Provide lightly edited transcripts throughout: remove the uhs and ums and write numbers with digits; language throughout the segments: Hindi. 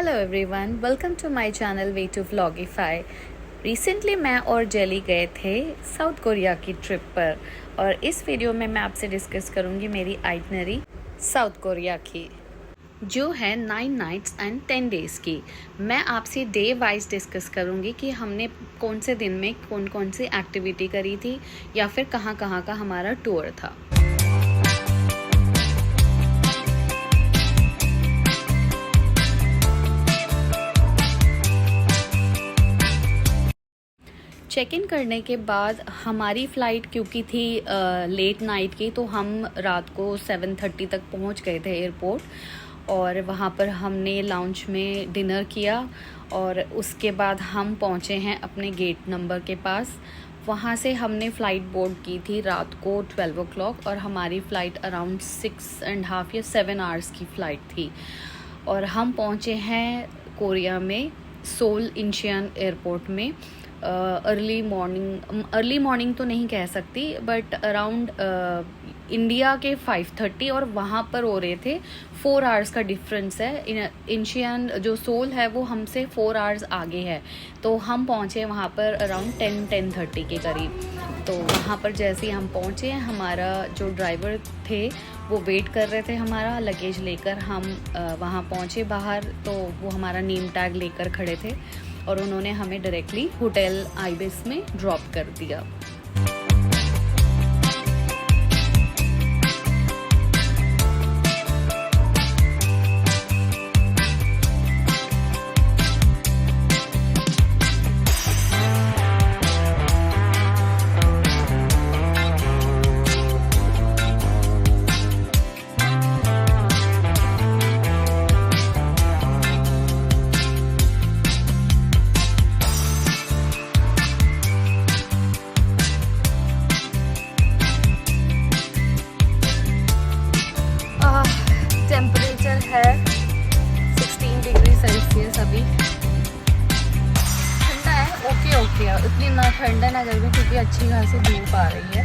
Hello everyone, welcome to my channel way to vlogify. Recently मैं और जेली गए थे साउथ कोरिया की ट्रिप पर और इस वीडियो में मैं आपसे डिस्कस करूंगी मेरी आइटनरी साउथ कोरिया की, जो है 9 नाइट्स एंड 10 डेज़ की। मैं आपसे डे वाइज डिस्कस करूंगी कि हमने कौन से दिन में कौन कौन सी एक्टिविटी करी थी या फिर कहाँ कहाँ का हमारा टूर था। चेक इन करने के बाद हमारी फ़्लाइट क्योंकि थी लेट नाइट की, तो हम रात को 7:30 तक पहुंच गए थे एयरपोर्ट और वहां पर हमने लाउंज में डिनर किया और उसके बाद हम पहुंचे हैं अपने गेट नंबर के पास। वहां से हमने फ़्लाइट बोर्ड की थी रात को 12 o'clock और हमारी फ़्लाइट अराउंड 6.5 या 7 आवर्स की फ़्लाइट थी और हम पहुंचे हैं कोरिया में सोल इंचियन एयरपोर्ट में अर्ली मॉर्निंग तो नहीं कह सकती, बट अराउंड इंडिया के 5:30 और वहाँ पर हो रहे थे 4 आवर्स का डिफरेंस है। इंचियन जो सोल है वो हमसे 4 आवर्स आगे है, तो हम पहुँचे वहाँ पर अराउंड 10:30 के करीब। तो वहाँ पर जैसे ही हम पहुँचे, हमारा जो ड्राइवर थे वो वेट कर रहे थे हमारा लगेज लेकर। हम वहाँ पहुँचे बाहर, तो वो हमारा नेम टैग लेकर खड़े थे और उन्होंने हमें डायरेक्टली होटल आइबिस में ड्रॉप कर दिया। टेम्परेचर है 16 डिग्री सेल्सियस अभी। ठंडा है, ओके इतनी ना ठंडा ना गर्मी, क्योंकि अच्छी खासी धूप आ रही है।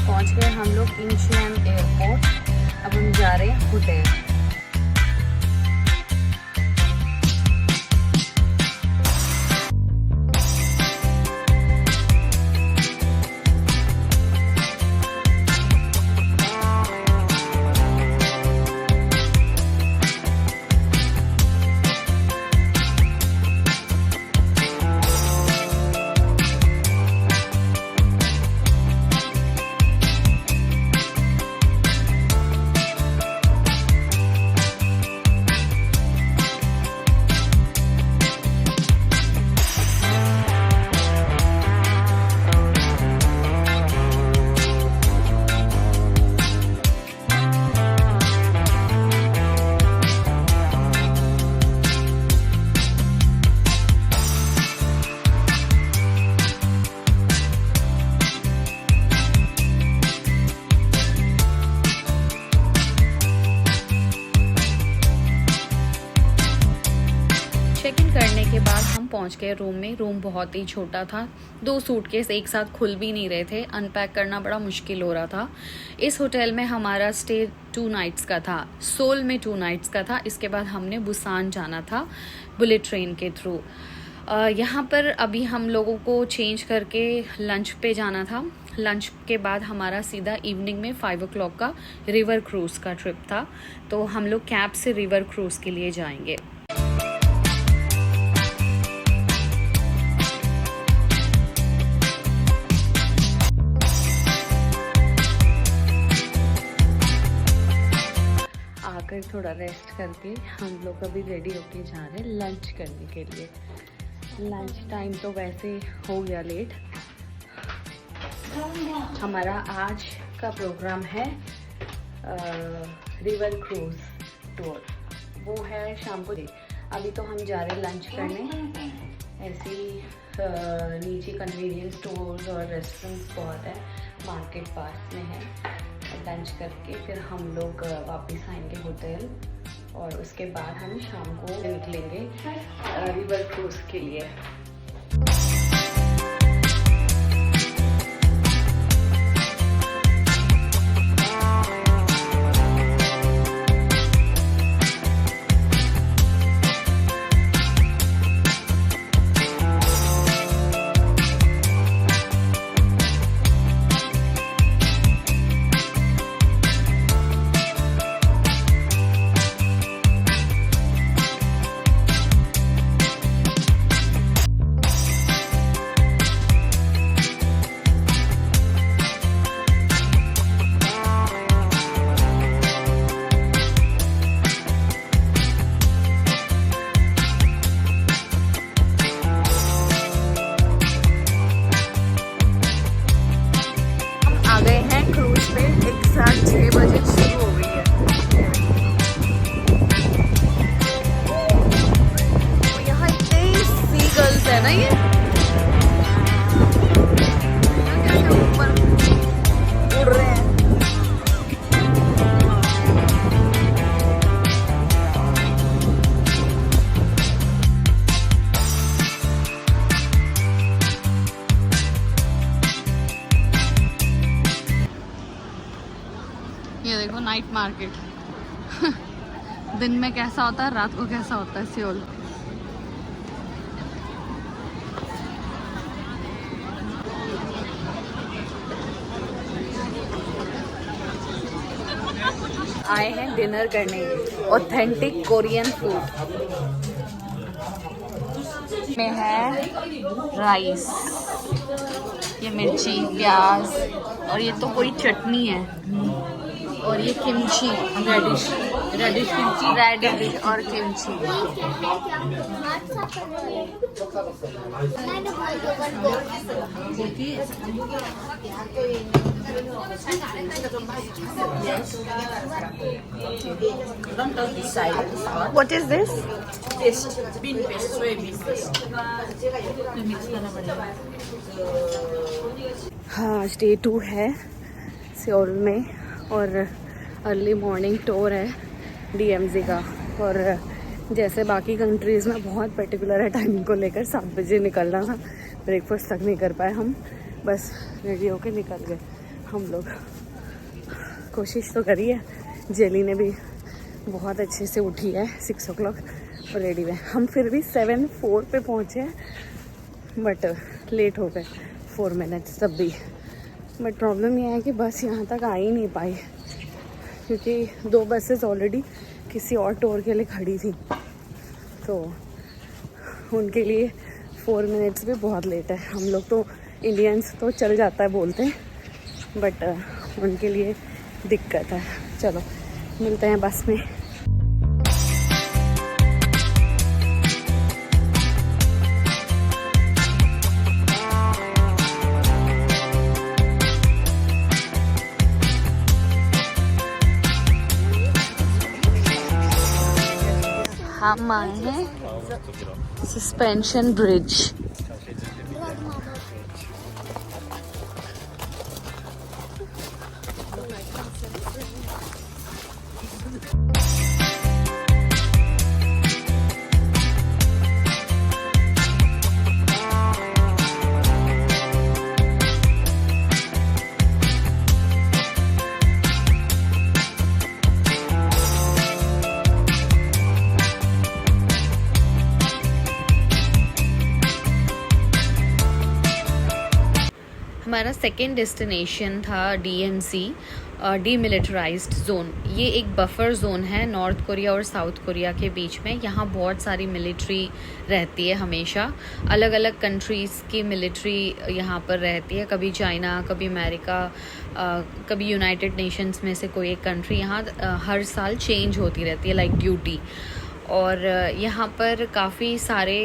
पहुंच गए हम लोग इंचियन एयरपोर्ट। अब हम जा रहे हैं होटल। चेक इन करने के बाद हम पहुंच गए रूम में। रूम बहुत ही छोटा था, 2 सूटकेस एक साथ खुल भी नहीं रहे थे, अनपैक करना बड़ा मुश्किल हो रहा था। इस होटल में हमारा स्टे 2 नाइट्स का था, सोल में 2 नाइट्स का था। इसके बाद हमने बुसान जाना था बुलेट ट्रेन के थ्रू। यहाँ पर अभी हम लोगों को चेंज करके लंच पे जाना था। लंच के बाद हमारा सीधा इवनिंग में 5 o'clock का रिवर क्रूज़ का ट्रिप था, तो हम लोग कैब से रिवर क्रूज़ के लिए जाएंगे। आकर थोड़ा रेस्ट करके हम लोग अभी रेडी होके जा रहे हैं लंच करने के लिए। लंच टाइम तो वैसे हो गया लेट। हमारा आज का प्रोग्राम है रिवर क्रूज टूर, वो है शाम को। अभी तो हम जा रहे हैं लंच करने। ऐसे ही नीचे कन्वीनियंस स्टोर्स और रेस्टोरेंट्स बहुत है, मार्केट पास में है। लंच करके फिर हम लोग वापस आएंगे होटल और उसके बाद हम शाम को निकलेंगे रिवर क्रूज के लिए। मार्केट। दिन में कैसा होता है, रात को कैसा होता है सियोल। आए हैं डिनर करने, ऑथेंटिक कोरियन फूड में है राइस, ये मिर्ची, प्याज, और ये तो कोई चटनी है, और ये किमची, रेडिश किमची, रेडिश और kimchi. What is this? Paste, bean paste, soybean paste. Mix करना पड़ेगा। हाँ, आज डे 2 है सियोल में, और अर्ली मॉर्निंग टूर है DMZ का। और जैसे बाकी कंट्रीज़ में बहुत पर्टिकुलर है टाइमिंग को लेकर, 7 बजे निकलना था। ब्रेकफास्ट तक नहीं कर पाए हम, बस रेडी होके निकल गए हम लोग। कोशिश तो करी है, जेली ने भी बहुत अच्छे से उठी है 6 o'clock और रेडी है। हम फिर भी 7:04 पे पहुँचे हैं, बट लेट हो गए 4 minutes तब भी। बट प्रॉब्लम ये है कि बस यहाँ तक आ ही नहीं पाई, क्योंकि 2 बसेस ऑलरेडी किसी और टूर के लिए खड़ी थी, तो उनके लिए 4 minutes भी बहुत लेट है। हम लोग तो इंडियंस तो चल जाता है बोलते हैं, बट उनके लिए दिक्कत है। चलो मिलते हैं बस में। हम आए हैं सस्पेंशन ब्रिज। हमारा सेकेंड डेस्टिनेशन था DMZ, डीमिलिटराइज्ड जोन। ये एक बफर जोन है नॉर्थ कोरिया और साउथ कोरिया के बीच में। यहाँ बहुत सारी मिलिट्री रहती है, हमेशा अलग अलग कंट्रीज़ की मिलिट्री यहाँ पर रहती है। कभी चाइना, कभी अमेरिका, कभी यूनाइटेड नेशंस में से कोई एक कंट्री यहाँ हर साल चेंज होती रहती है, लाइक ड्यूटी। और यहाँ पर काफ़ी सारे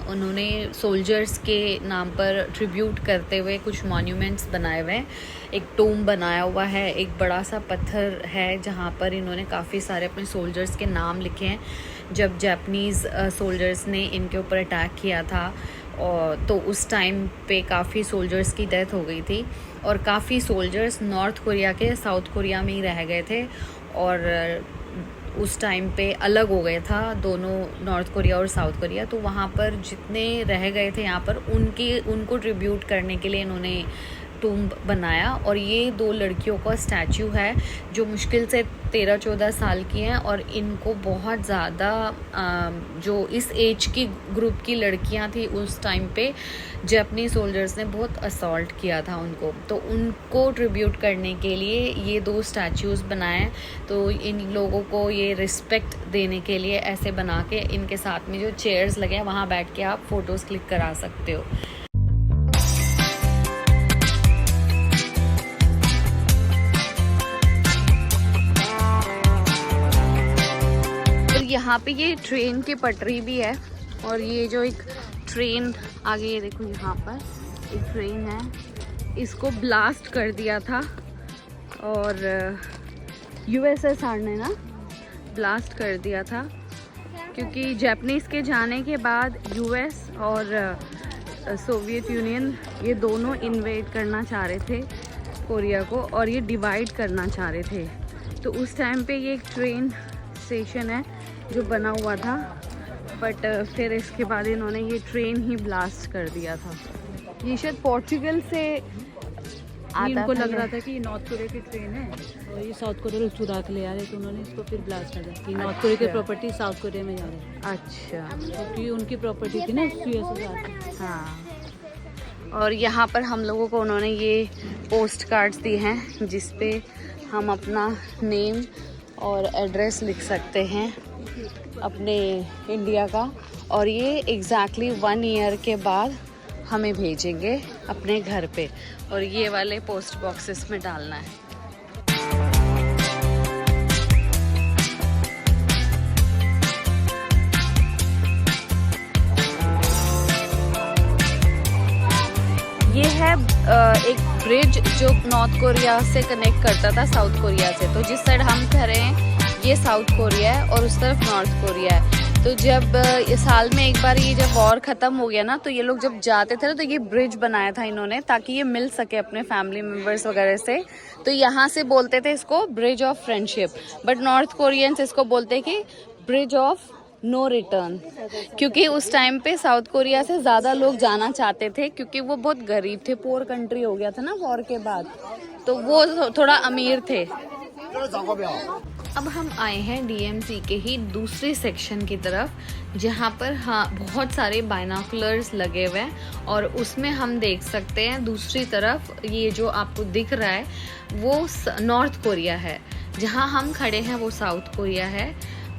उन्होंने सोल्जर्स के नाम पर ट्रिब्यूट करते हुए कुछ मॉन्यूमेंट्स बनाए हुए हैं। एक टूम बनाया हुआ है, एक बड़ा सा पत्थर है जहाँ पर इन्होंने काफ़ी सारे अपने सोल्जर्स के नाम लिखे हैं। जब जापानीज़ सोल्जर्स ने इनके ऊपर अटैक किया था, और तो उस टाइम पे काफ़ी सोल्जर्स की डेथ हो गई थी, और काफ़ी सोल्जर्स नॉर्थ कोरिया के साउथ कोरिया में ही रह गए थे, और उस टाइम पे अलग हो गया था दोनों, नॉर्थ कोरिया और साउथ कोरिया। तो वहाँ पर जितने रह गए थे यहाँ पर उनको ट्रिब्यूट करने के लिए इन्होंने टूम बनाया। और ये 2 लड़कियों का स्टैचू है जो मुश्किल से 13-14 साल की हैं, और इनको बहुत ज़्यादा जो इस एज की ग्रुप की लड़कियां थी उस टाइम पे जापानीज सोल्जर्स ने बहुत असॉल्ट किया था उनको, तो उनको ट्रिब्यूट करने के लिए ये 2 स्टैचूज़ बनाए। तो इन लोगों को ये रिस्पेक्ट देने के लिए ऐसे बना के, इनके साथ में जो चेयर्स लगे हैं वहाँ बैठ के आप फ़ोटोज़ क्लिक करा सकते हो। यहाँ पे ये ट्रेन की पटरी भी है, और ये जो एक ट्रेन आगे, ये देखो यहाँ पर एक ट्रेन है, इसको ब्लास्ट कर दिया था, और USSR ने ना ब्लास्ट कर दिया था, क्योंकि जापानीज़ के जाने के बाद US और सोवियत यूनियन ये दोनों इन्वेड करना चाह रहे थे कोरिया को, और ये डिवाइड करना चाह रहे थे। तो उस टाइम पे ये एक ट्रेन स्टेशन है जो बना हुआ था, बट फिर इसके बाद इन्होंने ये ट्रेन ही ब्लास्ट कर दिया था। ये शायद पोर्चुगल से उनको लग रहा था कि नॉर्थ कोरिया की ट्रेन है और ये साउथ कोरिया लोग चुरा के ले आ रहे, तो उन्होंने इसको फिर ब्लास्ट कर दिया कि नॉर्थ कोरिया की प्रॉपर्टी साउथ कोरिया में जा रही है। अच्छा, क्योंकि उनकी प्रॉपर्टी थी ना यूएस से जाती। हाँ। और यहाँ पर हम लोगों को उन्होंने ये पोस्ट कार्ड्स दिए हैं जिस पे हम अपना नेम और एड्रेस लिख सकते हैं अपने इंडिया का, और ये एग्जैक्टली 1 ईयर के बाद हमें भेजेंगे अपने घर पे, और ये वाले पोस्ट बॉक्सेस में डालना है। ये है एक ब्रिज जो नॉर्थ कोरिया से कनेक्ट करता था साउथ कोरिया से। तो जिस साइड हम खड़े हैं ये साउथ कोरिया है और उस तरफ नॉर्थ कोरिया है। तो जब साल में एक बार ये जब वॉर ख़त्म हो गया ना, तो ये लोग जब जाते थे तो ये ब्रिज बनाया था इन्होंने ताकि ये मिल सके अपने फैमिली मेम्बर्स वगैरह से। तो यहाँ से बोलते थे इसको bridge of friendship, but north Koreans इसको बोलते हैं कि ब्रिज ऑफ नो रिटर्न, क्योंकि उस टाइम पे साउथ कोरिया से ज़्यादा लोग जाना चाहते थे क्योंकि वो बहुत गरीब थे, पोर कंट्री हो गया था ना वॉर के बाद, तो वो थोड़ा अमीर थे। अब हम आए हैं डीएमसी के ही दूसरे सेक्शन की तरफ, जहाँ पर हाँ बहुत सारे बाइनोकुलर्स लगे हुए हैं और उसमें हम देख सकते हैं दूसरी तरफ ये जो आपको दिख रहा है वो नॉर्थ कोरिया है, जहाँ हम खड़े हैं वो साउथ कोरिया है।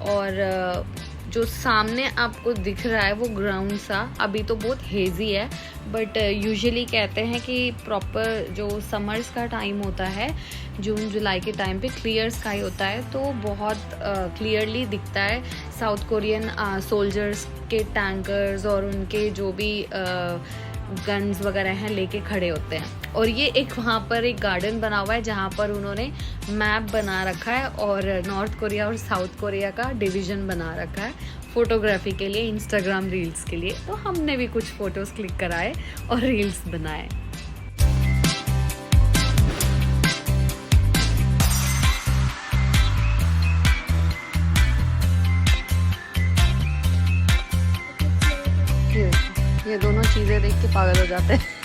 और जो सामने आपको दिख रहा है वो ग्राउंड सा अभी तो बहुत हेजी है, बट यूजुअली कहते हैं कि प्रॉपर जो समर्स का टाइम होता है जून जुलाई के टाइम पे क्लियर स्काई होता है, तो बहुत क्लियरली दिखता है साउथ कोरियन सोल्जर्स के टैंकर्स और उनके जो भी गन्स वगैरह हैं लेके खड़े होते हैं। और ये एक वहाँ पर एक गार्डन बना हुआ है जहाँ पर उन्होंने मैप बना रखा है और नॉर्थ कोरिया और साउथ कोरिया का डिवीज़न बना रखा है फोटोग्राफी के लिए, इंस्टाग्राम रील्स के लिए। तो हमने भी कुछ फ़ोटोज़ क्लिक कराए और रील्स बनाए। ये दोनों चीज़ें देख के पागल हो जाते हैं।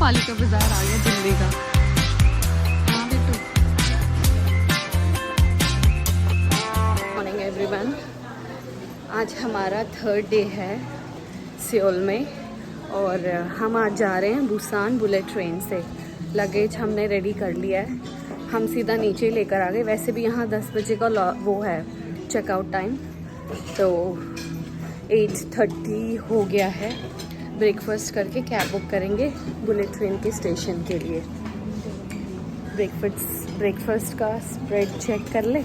पालिका बाजार आ गया दिल्ली का। हाँ बिट्टू। मॉर्निंग एवरीवन, आज हमारा 3rd डे है सियोल में और हम आज जा रहे हैं बुसान बुलेट ट्रेन से। लगेज हमने रेडी कर लिया है, हम सीधा नीचे लेकर आ गए। वैसे भी यहाँ 10 बजे का वो है चेकआउट टाइम, तो 8:30 हो गया है। ब्रेकफास्ट करके कैब बुक करेंगे बुलेट ट्रेन के स्टेशन के लिए। ब्रेकफास्ट का स्प्रेड चेक कर ले।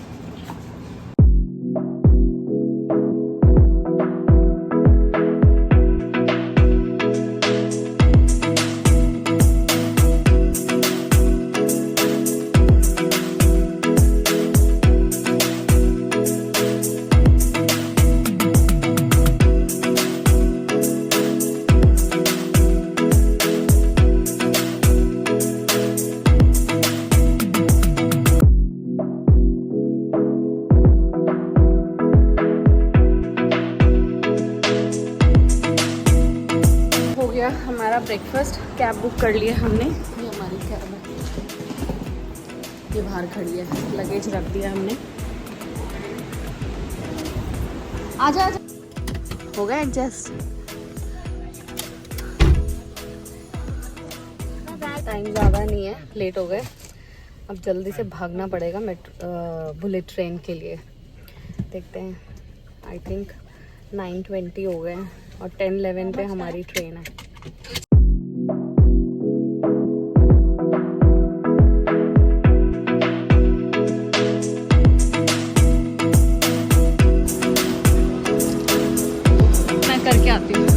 हमारा ब्रेकफास्ट, कैब बुक कर लिया हमने। ये हमारी कैब है, ये बाहर खड़ी है, लगेज रख दिया हमने। आजा आजा, हो गया एडजस्ट। टाइम ज़्यादा नहीं है, लेट हो गए, अब जल्दी से भागना पड़ेगा बुलेट ट्रेन के लिए। देखते हैं, आई थिंक 9:20 हो गए हैं और 10:11 पे हमारी ट्रेन है। मैं करके आती हूँ।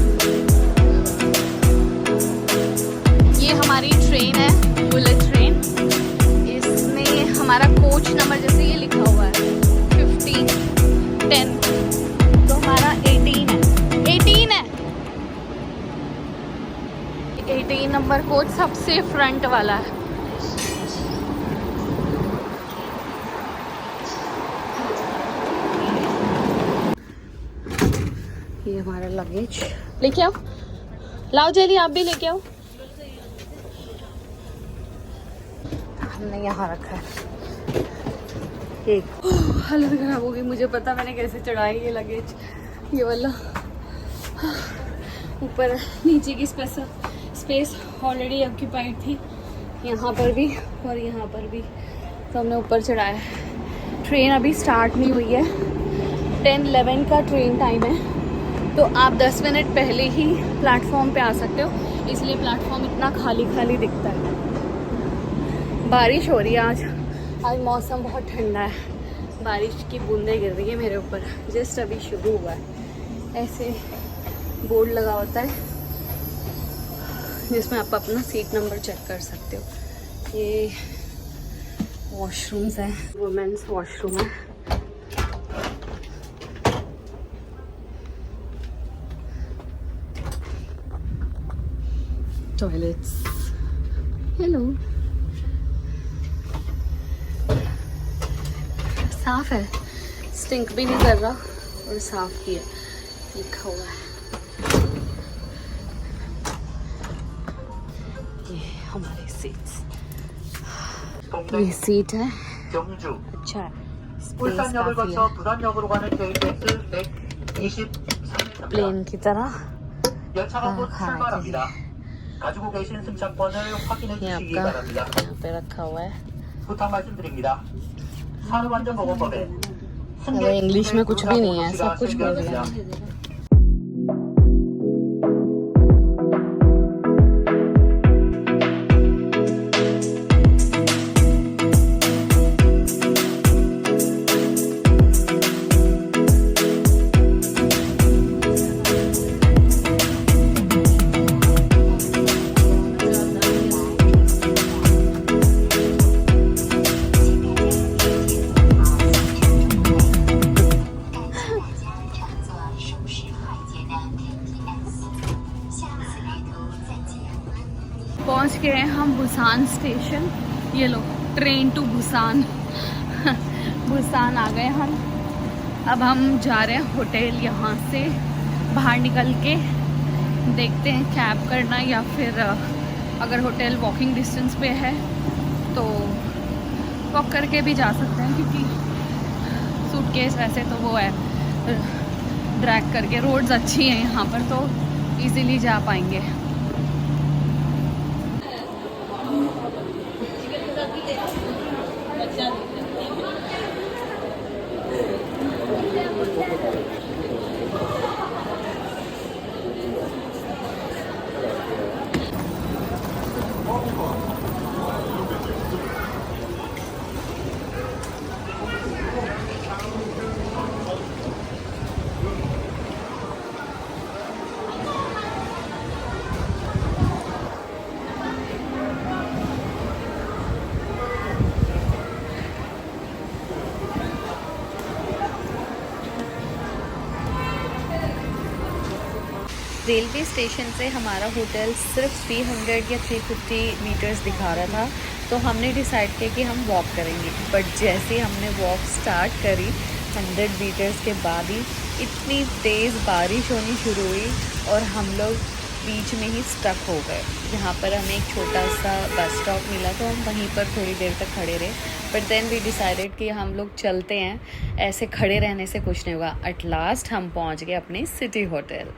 ये हमारी ट्रेन है, बुलेट ट्रेन। इसमें हमारा कोच नंबर जैसे ये लिखा हुआ है 1510, तो हमारा 18 है। 18 नंबर कोच सबसे फ्रंट वाला है। ये हमारा लगेज लेके आओ, लाओ जेली, आप भी लेके आओ। हमने यहाँ रखा है एक। हालत खराब हो गई, मुझे पता मैंने कैसे चढ़ाई ये लगेज, ये वाला ऊपर। नीचे की स्पेस ऑलरेडी ऑक्यूपाइड थी, यहाँ पर भी और यहाँ पर भी, तो हमने ऊपर चढ़ाया है। ट्रेन अभी स्टार्ट नहीं हुई है, 10:11 का ट्रेन टाइम है, तो आप 10 मिनट पहले ही प्लेटफॉर्म पे आ सकते हो, इसलिए प्लेटफॉर्म इतना खाली खाली दिखता है। बारिश हो रही है आज मौसम बहुत ठंडा है, बारिश की बूंदें गिर रही है मेरे ऊपर, जस्ट अभी शुरू हुआ है। ऐसे बोर्ड लगा होता है जिसमें आप अपना सीट नंबर चेक कर सकते हो। ये वॉशरूम्स हैं, वुमेन्स वॉशरूम है। टॉयलेट्स, हेलो, साफ है, स्टिंक भी नहीं कर रहा और साफ किया लिखा हुआ है। ये हमारी सीट्स, ये सीट है, 경주, अच्छा है, स्पेस 울산역을 काफी 거쳐 है, 부산역으로 가는 KTX 123m. प्लेन की तरह। 열차가 곧 खाना 출발합니다. 가지고 계신 승차권을 확인해 ये 주시기 आपका 바랍니다. यहाँ पे रखा हुआ है। 부탁 말씀드립니다. 산업안전보건법에 वो इंग्लिश में कुछ भी नहीं है, सब कुछ बोल रहा है। पहुंच गए हैं हम बुसान स्टेशन। ये लो, ट्रेन टू बुसान। बुसान आ गए हम। अब हम जा रहे हैं होटल। यहाँ से बाहर निकल के देखते हैं कैब करना या फिर अगर होटल वॉकिंग डिस्टेंस पे है तो वॉक करके भी जा सकते हैं, क्योंकि सूटकेस वैसे तो वो है ड्रैग करके। रोड्स अच्छी हैं यहाँ पर तो इजीली जा पाएंगे। रेलवे स्टेशन से हमारा होटल सिर्फ 300 या 350 मीटर्स दिखा रहा था, तो हमने डिसाइड किया कि हम वॉक करेंगे। बट जैसे हमने वॉक स्टार्ट करी 100 मीटर्स के बाद ही इतनी तेज़ बारिश होनी शुरू हुई और हम लोग बीच में ही स्टक हो गए। यहाँ पर हमें एक छोटा सा बस स्टॉप मिला, तो हम वहीं पर थोड़ी देर तक खड़े रहे। बट देन वी डिसाइडेड कि हम लोग चलते हैं, ऐसे खड़े रहने से कुछ नहीं होगा। एट लास्ट हम पहुँच गए अपने सिटी होटल।